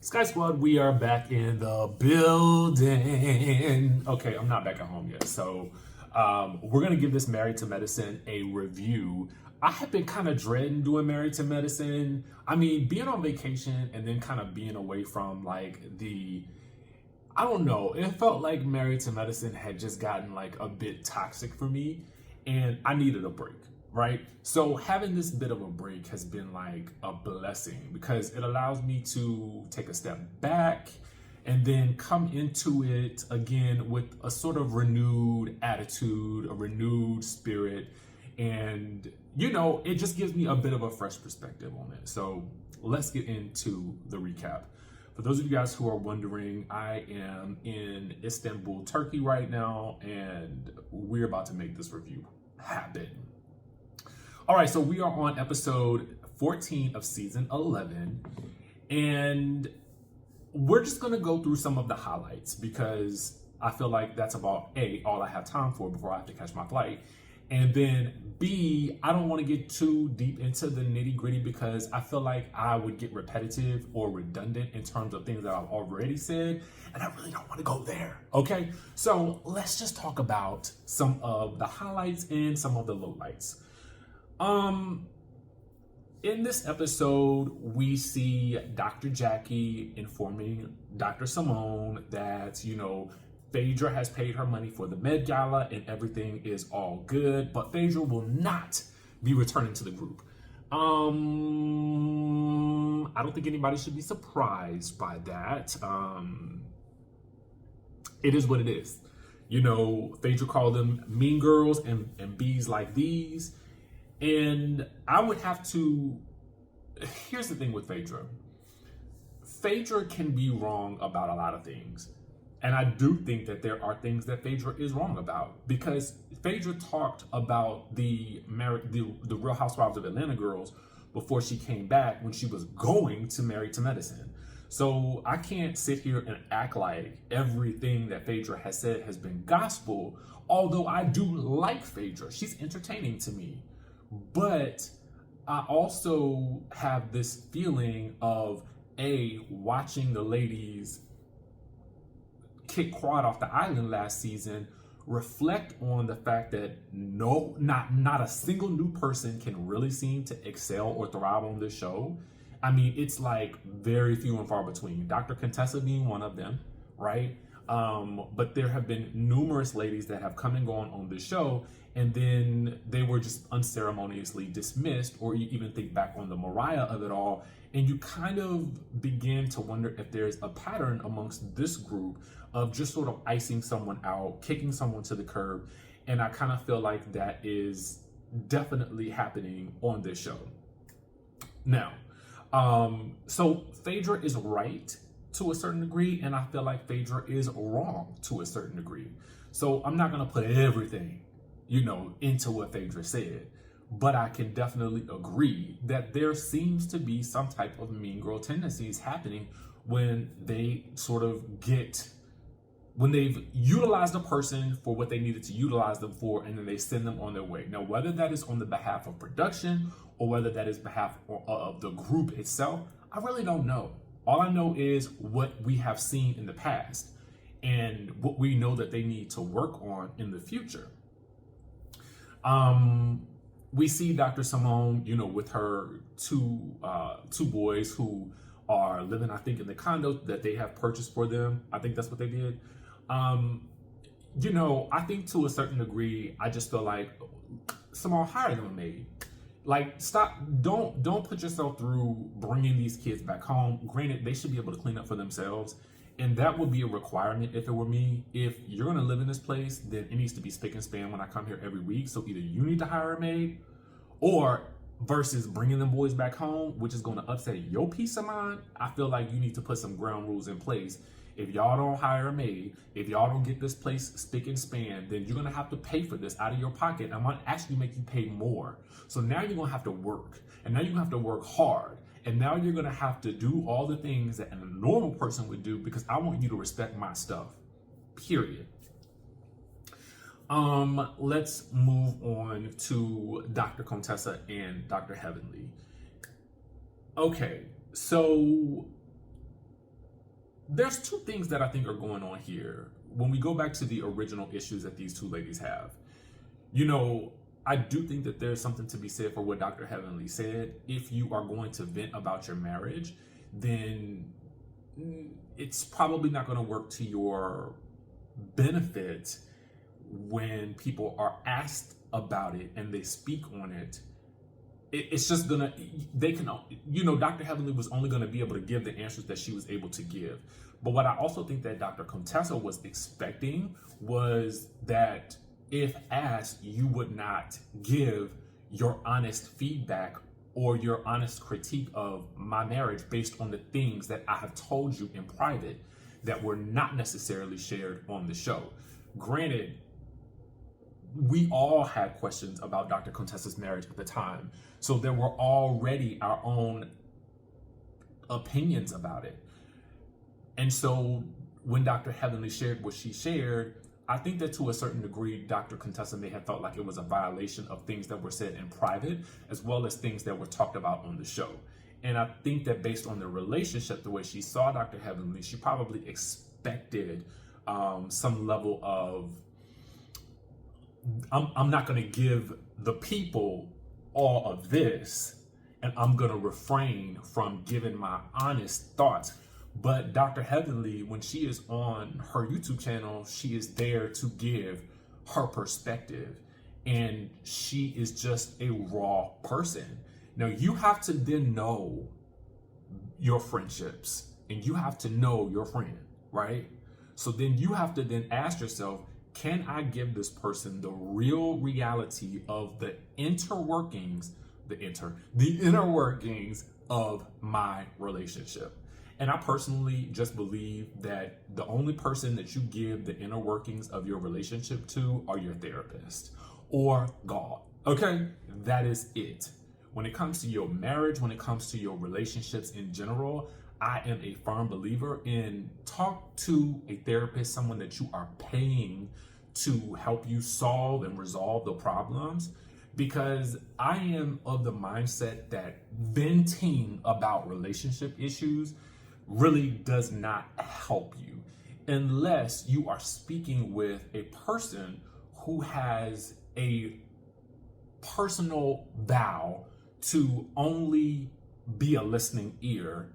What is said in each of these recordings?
Sky Squad, we are back in the building. Okay, I'm not back at home yet. So we're going to give this Married to Medicine a review. I have been kind of dreading doing Married to Medicine. I mean, being on vacation and then kind of being away from I don't know, it felt like Married to Medicine had just gotten like a bit toxic for me and I needed a break, right? So having this bit of a break has been like a blessing because it allows me to take a step back and then come into it again with a sort of renewed attitude, a renewed spirit. And, it just gives me a bit of a fresh perspective on it. So let's get into the recap. For those of you guys who are wondering, I am in Istanbul, Turkey right now, and we're about to make this review happen. All right, so we are on episode 14 of season 11, and we're just gonna go through some of the highlights because I feel like that's about A, all I have time for before I have to catch my flight. And then B, I don't want to get too deep into the nitty gritty because I feel like I would get repetitive or redundant in terms of things that I've already said. And I really don't want to go there. Okay. So let's just talk about some of the highlights and some of the lowlights. In this episode, we see Dr. Jackie informing Dr. Simone that, Phaedra has paid her money for the Met Gala and everything is all good, but Phaedra will not be returning to the group. I don't think anybody should be surprised by that. It is what it is. Phaedra called them mean girls and bees like these. And I would have to, here's the thing with Phaedra. Phaedra can be wrong about a lot of things. And I do think that there are things that Phaedra is wrong about because Phaedra talked about the Real Housewives of Atlanta girls before she came back when she was going to Married to Medicine. So I can't sit here and act like everything that Phaedra has said has been gospel, although I do like Phaedra. She's entertaining to me. But I also have this feeling of watching the ladies kick Quad off the island last season, reflect on the fact that not a single new person can really seem to excel or thrive on this show. I mean, it's like very few and far between. Dr. Contessa being one of them, right? But there have been numerous ladies that have come and gone on this show, and then they were just unceremoniously dismissed, or you even think back on the Mariah of it all, and you kind of begin to wonder if there's a pattern amongst this group of just sort of icing someone out, kicking someone to the curb. And I kind of feel like that is definitely happening on this show. Now, so Phaedra is right to a certain degree, and I feel like Phaedra is wrong to a certain degree. So I'm not going to put everything, into what Phaedra said. But I can definitely agree that there seems to be some type of mean girl tendencies happening when they sort of when they've utilized a person for what they needed to utilize them for, and then they send them on their way. Now, whether that is on the behalf of production or whether that is behalf of the group itself, I really don't know. All I know is what we have seen in the past and what we know that they need to work on in the future. We see Dr. Simone, with her two boys who are living, I think, in the condo that they have purchased for them. I think that's what they did. I think to a certain degree, I just feel like Simone, hire them a maid. Like, stop, don't put yourself through bringing these kids back home. Granted, they should be able to clean up for themselves. And that would be a requirement if it were me. If you're going to live in this place, then it needs to be spick and span when I come here every week. So either you need to hire a maid, or versus bringing them boys back home, which is going to upset your peace of mind, I feel like you need to put some ground rules in place. If y'all don't hire a maid, if y'all don't get this place spick and span, then you're going to have to pay for this out of your pocket. I'm going to actually make you pay more. So now you're going to have to work, and now you're going to have to work hard. And now you're going to have to do all the things that a normal person would do because I want you to respect my stuff, period. Let's move on to Dr. Contessa and Dr. Heavenly. Okay, so there's two things that I think are going on here. When we go back to the original issues that these two ladies have, you know, I do think that there's something to be said for what Dr. Heavenly said. If you are going to vent about your marriage, then it's probably not going to work to your benefit when people are asked about it and they speak on it. It's just gonna, they can, you know, Dr. Heavenly was only gonna be able to give the answers that she was able to give. But what I also think that Dr. Contessa was expecting was that if asked, you would not give your honest feedback or your honest critique of my marriage based on the things that I have told you in private that were not necessarily shared on the show. Granted, we all had questions about Dr. Contessa's marriage at the time. So there were already our own opinions about it. And so when Dr. Heavenly shared what she shared, I think that to a certain degree, Dr. Contessa may have felt like it was a violation of things that were said in private, as well as things that were talked about on the show. And I think that based on the relationship, the way she saw Dr. Heavenly, she probably expected some level of, I'm not going to give the people all of this, and I'm going to refrain from giving my honest thoughts. But Dr. Heavenly, when she is on her YouTube channel, she is there to give her perspective, and she is just a raw person. Now, you have to then know your friendships, and you have to know your friend, right? So then you have to then ask yourself, can I give this person the real reality of the inner workings of my relationship? And I personally just believe that the only person that you give the inner workings of your relationship to are your therapist or God. Okay? That is it. When it comes to your marriage, when it comes to your relationships in general, I am a firm believer in talk to a therapist, someone that you are paying to help you solve and resolve the problems, because I am of the mindset that venting about relationship issues really does not help you unless you are speaking with a person who has a personal vow to only be a listening ear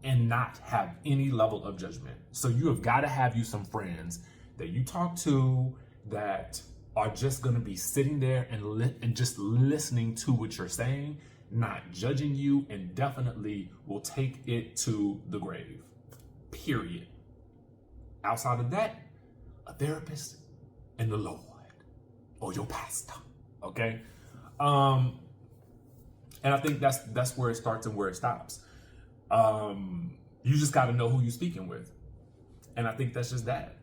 and not have any level of judgment. So you have got to have you some friends that you talk to that are just going to be sitting there and just listening to what you're saying, not judging you, and definitely will take it to the grave. Period. Outside of that, a therapist and the Lord or your pastor. Okay? And I think that's where it starts and where it stops. You just got to know who you're speaking with. And I think that's just that.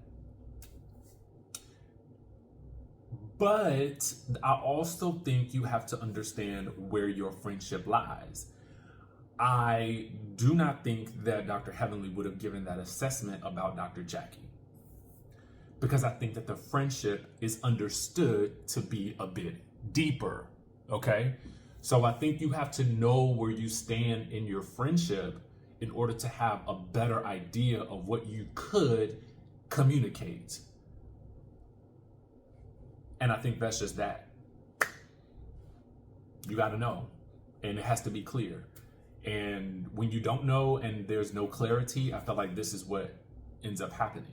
But I also think you have to understand where your friendship lies. I do not think that Dr. Heavenly would have given that assessment about Dr. Jackie, because I think that the friendship is understood to be a bit deeper, okay? So I think you have to know where you stand in your friendship in order to have a better idea of what you could communicate. And I think that's just that. You got to know, and it has to be clear. And when you don't know and there's no clarity, I feel like this is what ends up happening.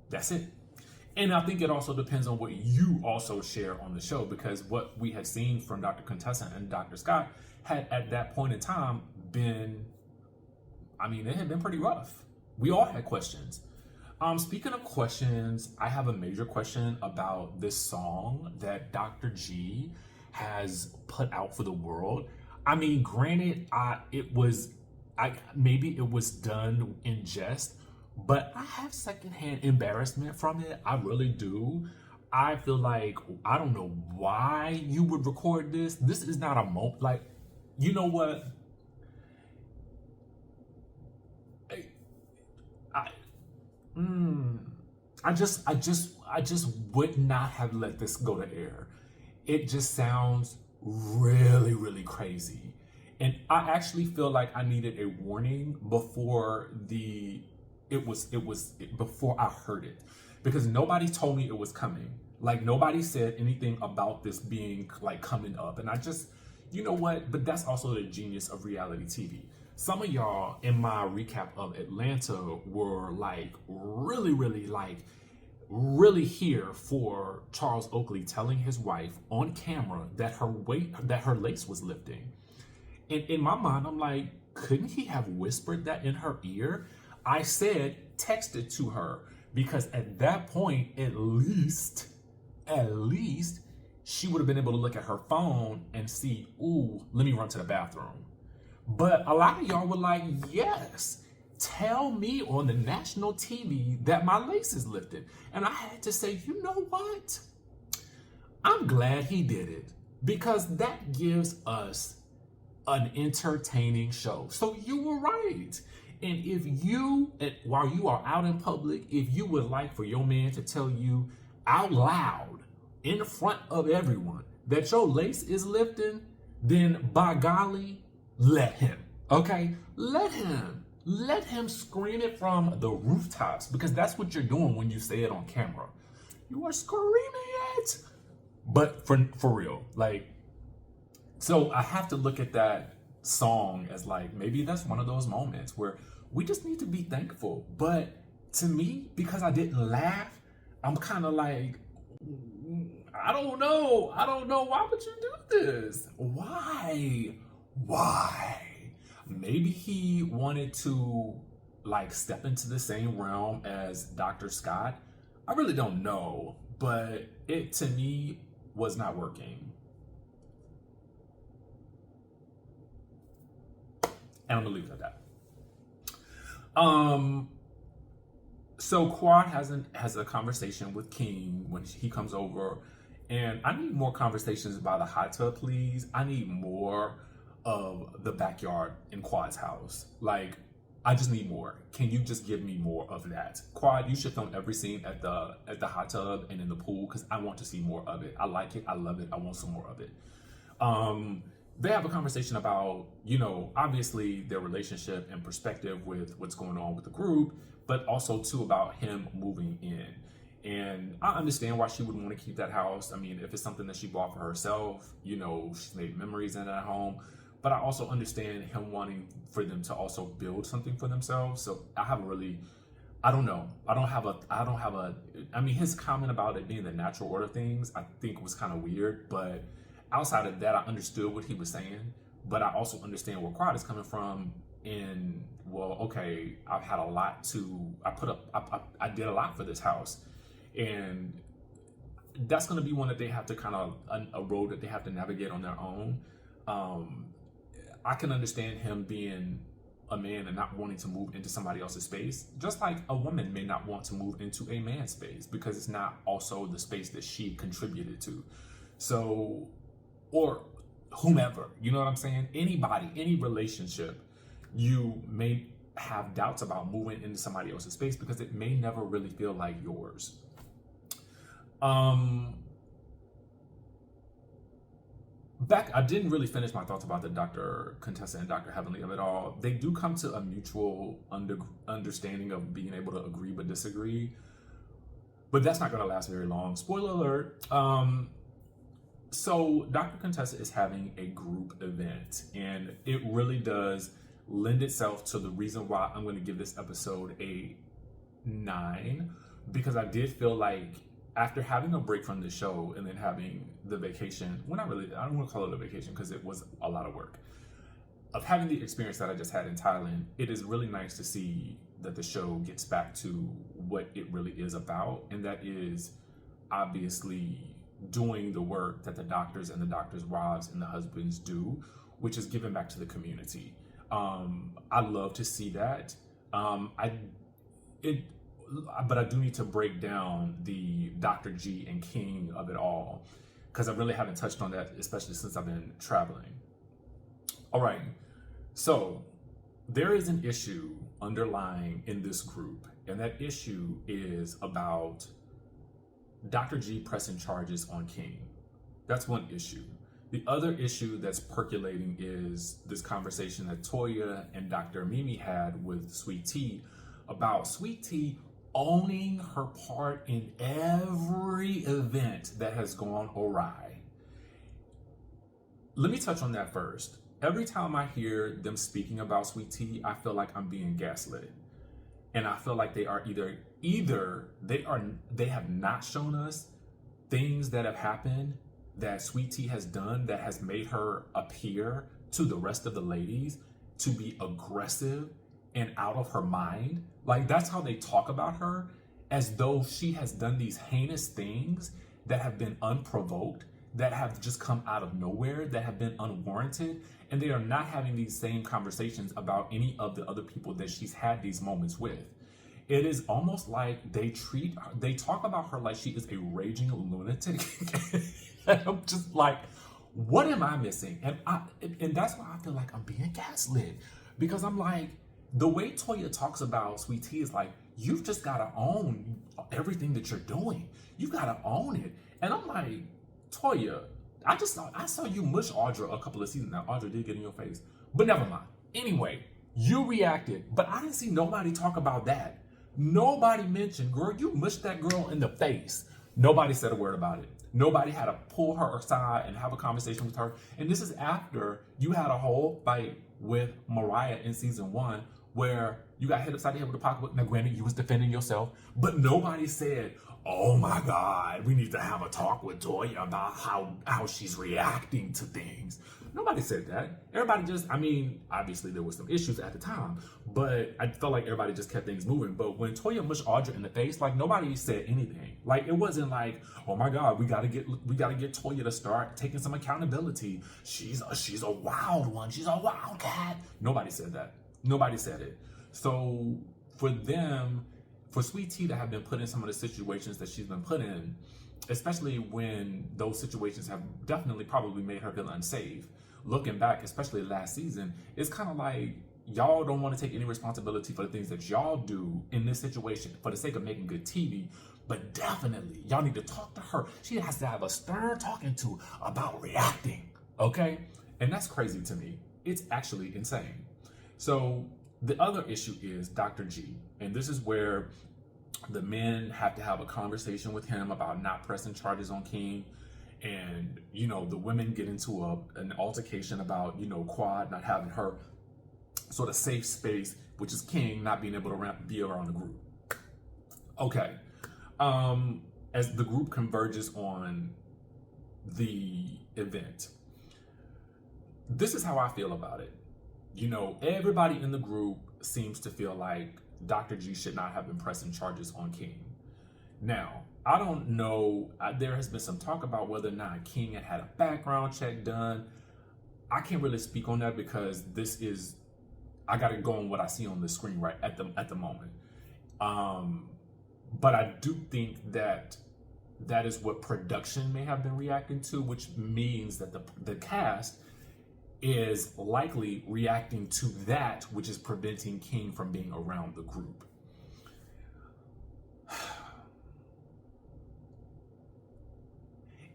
That's it. And I think it also depends on what you also share on the show, because what we have seen from Dr. Contessa and Dr. Scott had at that point in time been, it had been pretty rough. We all had questions. Speaking of questions, I have a major question about this song that Dr. G has put out for the world. Granted, maybe it was done in jest, but I have secondhand embarrassment from it. I really do. I feel like, I don't know why you would record this. This is not a moment. Like, you know what? I just would not have let this go to air. It just sounds really, really crazy. And I actually feel like I needed a warning before before I heard it, because nobody told me it was coming. Like nobody said anything about this being like coming up. And I just, you know what? But that's also the genius of reality TV. Some of y'all in my recap of Atlanta were like really here for Charles Oakley telling his wife on camera that her lace was lifting. And in my mind, I'm like, couldn't he have whispered that in her ear? I said, text it to her, because at that point, at least, she would have been able to look at her phone and see, ooh, let me run to the bathroom. But a lot of y'all were like, yes, tell me on the national TV that my lace is lifted. And I had to say, you know what? I'm glad he did it, because that gives us an entertaining show. So you were right. And if you, while you are out in public, if you would like for your man to tell you out loud in front of everyone that your lace is lifting, then by golly, let him. Okay? Let him scream it from the rooftops, because that's what you're doing when you say it on camera. You are screaming it. But for real, like, so I have to look at that song as like, maybe that's one of those moments where we just need to be thankful. But to me, because I didn't laugh, I'm kind of like, I don't know. Why would you do this? Why? Maybe he wanted to like step into the same realm as Dr. Scott. I really don't know, but it to me was not working. And I'm gonna leave it at that. So Quad has a conversation with King when he comes over, and I need more conversations about the hot tub, please. I need more of the backyard in Quad's house. Like, I just need more. Can you just give me more of that? Quad, you should film every scene at the hot tub and in the pool, because I want to see more of it. I like it. I love it. I want some more of it. They have a conversation about, you know, obviously their relationship and perspective with what's going on with the group, but also too about him moving in. And I understand why she would want to keep that house. I mean, if it's something that she bought for herself, you know, she's made memories in that home. But I also understand him wanting for them to also build something for themselves. So I don't know. I mean, his comment about it being the natural order of things, I think was kind of weird, but outside of that, I understood what he was saying, but I also understand where Quad is coming from. In, well, okay, I did a lot for this house, and that's going to be one that they have to kind of, a road that they have to navigate on their own. I can understand him being a man and not wanting to move into somebody else's space, just like a woman may not want to move into a man's space because it's not also the space that she contributed to. So, or whomever, you know what I'm saying? Anybody, any relationship, you may have doubts about moving into somebody else's space because it may never really feel like yours. I didn't really finish my thoughts about the Dr. Contessa and Dr. Heavenly of it all. They do come to a mutual understanding of being able to agree but disagree, but that's not going to last very long. Spoiler alert. So Dr. Contessa is having a group event, and it really does lend itself to the reason why I'm going to give this episode a 9, because I did feel like after having a break from the show and then having the vacation, I don't want to call it a vacation because it was a lot of work, of having the experience that I just had in Thailand, it is really nice to see that the show gets back to what it really is about, and that is obviously doing the work that the doctors and the doctors' wives and the husbands do, which is giving back to the community. I love to see that. But I do need to break down the Dr. G and King of it all, because I really haven't touched on that, especially since I've been traveling. All right, so there is an issue underlying in this group, and that issue is about Dr. G pressing charges on King. That's one issue. The other issue that's percolating is this conversation that Toya and Dr. Mimi had with Sweet Tea about Sweet Tea owning her part in every event that has gone awry. Let me touch on that first. Every time I hear them speaking about Sweet Tea, I feel like I'm being gaslit. And I feel like they are either they have not shown us things that have happened that Sweet Tea has done that has made her appear to the rest of the ladies to be aggressive and out of her mind. Like, that's how they talk about her, as though she has done these heinous things that have been unprovoked, that have just come out of nowhere, that have been unwarranted, and they are not having these same conversations about any of the other people that she's had these moments with. It is almost like they talk about her like she is a raging lunatic. And I'm just like, what am I missing? And that's why I feel like I'm being gaslit, because I'm like, the way Toya talks about Sweet Tea is like, you've just got to own everything that you're doing. You got to own it. And I'm like, Toya, I saw you mush Audra a couple of seasons. Now, Audra did get in your face, but never mind. Anyway, you reacted, but I didn't see nobody talk about that. Nobody mentioned, girl, you mushed that girl in the face. Nobody said a word about it. Nobody had to pull her aside and have a conversation with her. And this is after you had a whole fight with Mariah in season 1, where you got hit upside the head with a pocketbook. Now, granted, you was defending yourself, but nobody said, oh my God, we need to have a talk with Toya about how she's reacting to things. Nobody said that. Everybody just, obviously there was some issues at the time, but I felt like everybody just kept things moving. But when Toya mushed Audra in the face, like, nobody said anything. Like, it wasn't like, oh my God, we gotta get Toya to start taking some accountability. She's a wild one. She's a wild cat. Nobody said that. Nobody said it. So for Sweet Tea to have been put in some of the situations that she's been put in, especially when those situations have definitely probably made her feel unsafe, looking back, especially last season, it's kind of like y'all don't want to take any responsibility for the things that y'all do in this situation for the sake of making good TV. But definitely, y'all need to talk to her. She has to have a stern talking to about reacting, okay? And that's crazy to me. It's actually insane. So the other issue is Dr. G. And this is where the men have to have a conversation with him about not pressing charges on King. And, the women get into an altercation about, Quad not having her sort of safe space, which is King not being able to be around the group. Okay. As the group converges on the event, this is how I feel about it. Everybody in the group seems to feel like Dr. G should not have been pressing charges on King. Now, I don't know, there has been some talk about whether or not King had a background check done. I can't really speak on that because I got to go on what I see on the screen right at the moment. But I do think that is what production may have been reacting to, which means that the cast is likely reacting to that, which is preventing King from being around the group.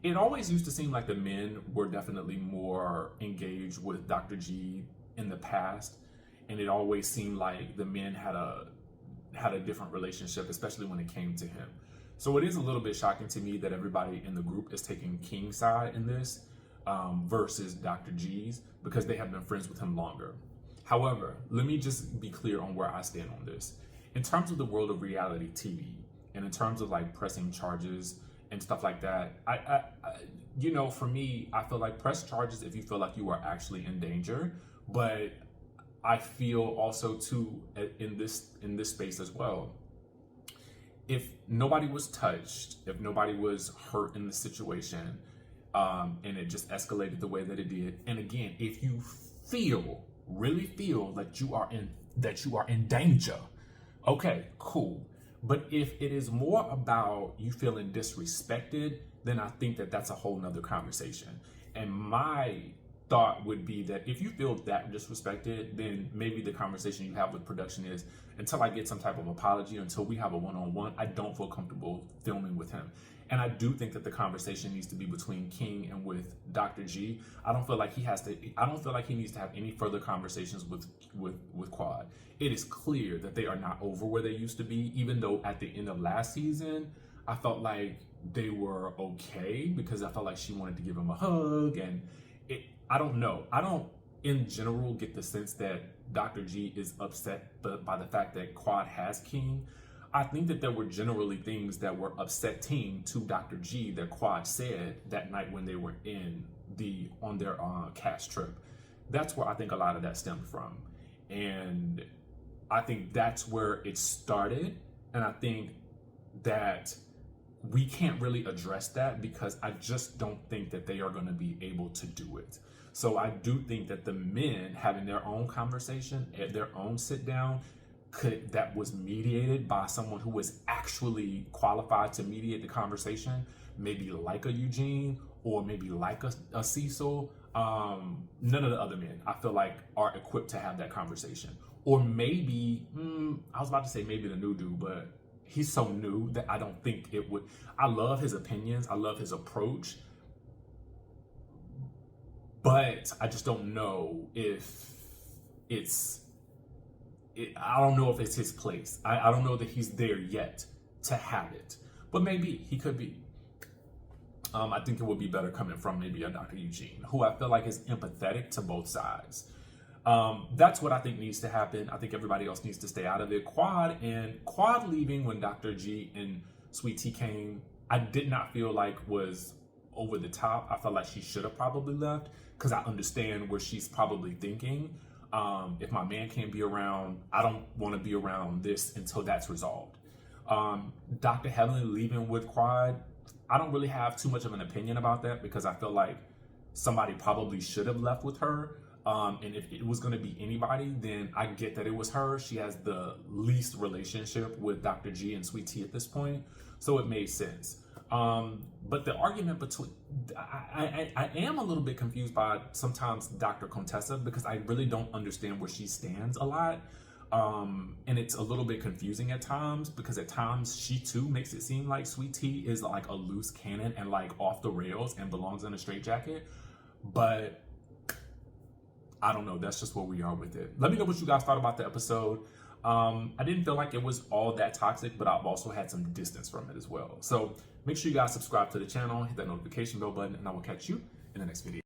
It always used to seem like the men were definitely more engaged with Dr. G in the past, and it always seemed like the men had a different relationship, especially when it came to him. So it is a little bit shocking to me that everybody in the group is taking King's side in this versus Dr. G's, because they have been friends with him longer. However, let me just be clear on where I stand on this. In terms of the world of reality TV, and in terms of like pressing charges and stuff like that, I for me, I feel like press charges if you feel like you are actually in danger. But I feel also too in this space as well, if nobody was touched, if nobody was hurt in the situation, and it just escalated the way that it did. And again, if you really feel that you are in danger, okay, cool. But if it is more about you feeling disrespected, then I think that that's a whole nother conversation. And my thought would be that if you feel that disrespected, then maybe the conversation you have with production is, until I get some type of apology, until we have a one-on-one, I don't feel comfortable filming with him. And I do think that the conversation needs to be between King and with Dr. G. I don't feel like he needs to have any further conversations with Quad. It is clear that they are not over where they used to be, even though at the end of last season, I felt like they were okay, because I felt like she wanted to give him a hug, and I don't know. I don't, in general, get the sense that Dr. G is upset by the fact that Quad has King. I think that there were generally things that were upsetting to Dr. G that Quad said that night when they were on their cast trip. That's where I think a lot of that stemmed from. And I think that's where it started. And I think that we can't really address that because I just don't think that they are going to be able to do it. So I do think that the men having their own conversation at their own sit down that was mediated by someone who was actually qualified to mediate the conversation, maybe like a Eugene or maybe like a Cecil. None of the other men, I feel like, are equipped to have that conversation. Or maybe, I was about to say maybe the new dude, but he's so new that I don't think it would. I love his opinions. I love his approach. But I just don't know if I don't know if it's his place. I don't know that he's there yet to have it. But maybe he could be. I think it would be better coming from maybe a Dr. Eugene, who I feel like is empathetic to both sides. That's what I think needs to happen. I think everybody else needs to stay out of it. Quad leaving when Dr. G and Sweet Tea came, I did not feel like was over the top. I felt like she should have probably left, because I understand where she's probably thinking. If my man can't be around, I don't want to be around this until that's resolved. Dr. Heavenly leaving with Quad, I don't really have too much of an opinion about that, because I feel like somebody probably should have left with her. And if it was going to be anybody, then I get that it was her. She has the least relationship with Dr. G and Sweet Tea at this point, so it made sense. But the argument between, I am a little bit confused by sometimes Dr. Contessa, because I really don't understand where she stands a lot. And it's a little bit confusing at times, because at times she too makes it seem like Sweet Tea is like a loose cannon and like off the rails and belongs in a straitjacket. But I don't know. That's just where we are with it. Let me know what you guys thought about the episode. I didn't feel like it was all that toxic, but I've also had some distance from it as well. So make sure you guys subscribe to the channel, hit that notification bell button, and I will catch you in the next video.